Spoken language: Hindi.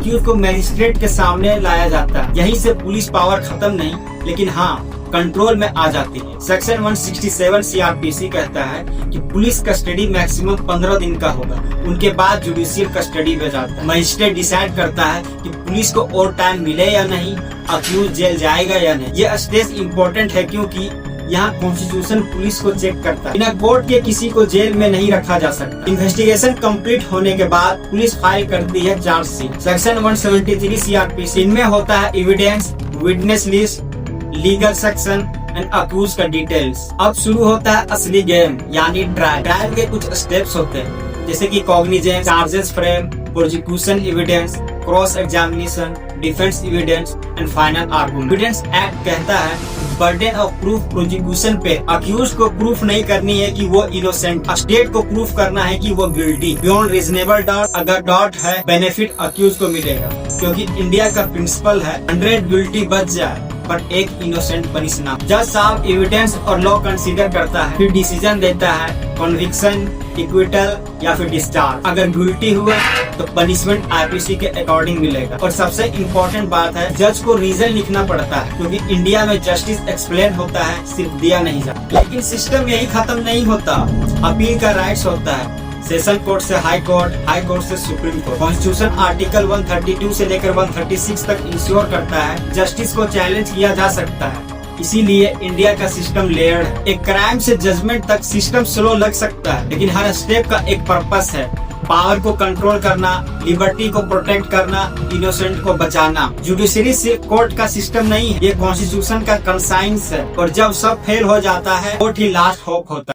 अक्यूज को मैजिस्ट्रेट के सामने लाया जाता है। यहीं से पुलिस पावर खत्म नहीं, लेकिन हाँ कंट्रोल में आ जाती है। सेक्शन 167 सीआरपीसी कहता है कि पुलिस कस्टडी मैक्सिमम 15 दिन का होगा, उनके बाद जुडिशियल कस्टडी में जाता है। मजिस्ट्रेट डिसाइड करता है कि पुलिस को और टाइम मिले या नहीं, अक्यूज जेल जाएगा या नहीं। यह स्टेज इम्पोर्टेंट है क्योंकि यहाँ कॉन्स्टिट्यूशन पुलिस को चेक करता है। बिना कोर्ट के किसी को जेल में नहीं रखा जा सकता। इन्वेस्टिगेशन कंप्लीट होने के बाद पुलिस फाइल करती है चार्जशीट। सेक्शन 173 सीआरपीसी इनमें होता है evidence, witness list, legal section and accused का डिटेल्स। अब शुरू होता है असली गेम यानी ट्रायल। ट्रायल के कुछ स्टेप्स होते हैं जैसे कि cognizance, charges frame, prosecution evidence, cross examination, defence evidence and final argument. Evidence act कहता है बर्डन ऑफ प्रूफ प्रोसिक्यूशन पे अक्यूज को प्रूफ नहीं करनी है कि वो इनोसेंट, स्टेट को प्रूफ करना है कि वो गिल्टी। बियॉन्ड रीजनेबल डाउट, अगर डाउट है बेनिफिट अक्यूज को मिलेगा, क्योंकि इंडिया का प्रिंसिपल है 100 गिल्टी बच जाए पर एक इनोसेंट पनिश ना। जज साहब एविडेंस और लॉ कंसीडर करता है, फिर डिसीजन देता है कन्विक्शन, इक्विटल या फिर डिस्चार्ज। अगर गिल्टी हुआ तो पनिशमेंट आईपीसी के अकॉर्डिंग मिलेगा। और सबसे इम्पोर्टेंट बात है जज को रीजन लिखना पड़ता है, क्योंकि इंडिया में जस्टिस एक्सप्लेन होता है, सिर्फ दिया नहीं जाता। लेकिन सिस्टम यही खत्म नहीं होता, अपील का राइट्स होता है। सेशन कोर्ट से हाई कोर्ट से सुप्रीम कोर्ट। कॉन्स्टिट्यूशन आर्टिकल 132 से लेकर 136 तक इंश्योर करता है जस्टिस को चैलेंज किया जा सकता है। इसीलिए इंडिया का सिस्टम लेयर्ड है। एक क्राइम से जजमेंट तक सिस्टम स्लो लग सकता है, लेकिन हर स्टेप का एक पर्पस है। पावर को कंट्रोल करना, लिबर्टी को प्रोटेक्ट करना, इनोसेंट को बचाना। जुडिशरी सिर्फ कोर्ट का सिस्टम नहीं है, ये कॉन्स्टिट्यूशन का कंसाइंस है। और जब सब फेल हो जाता है कोर्ट ही लास्ट होप होता है।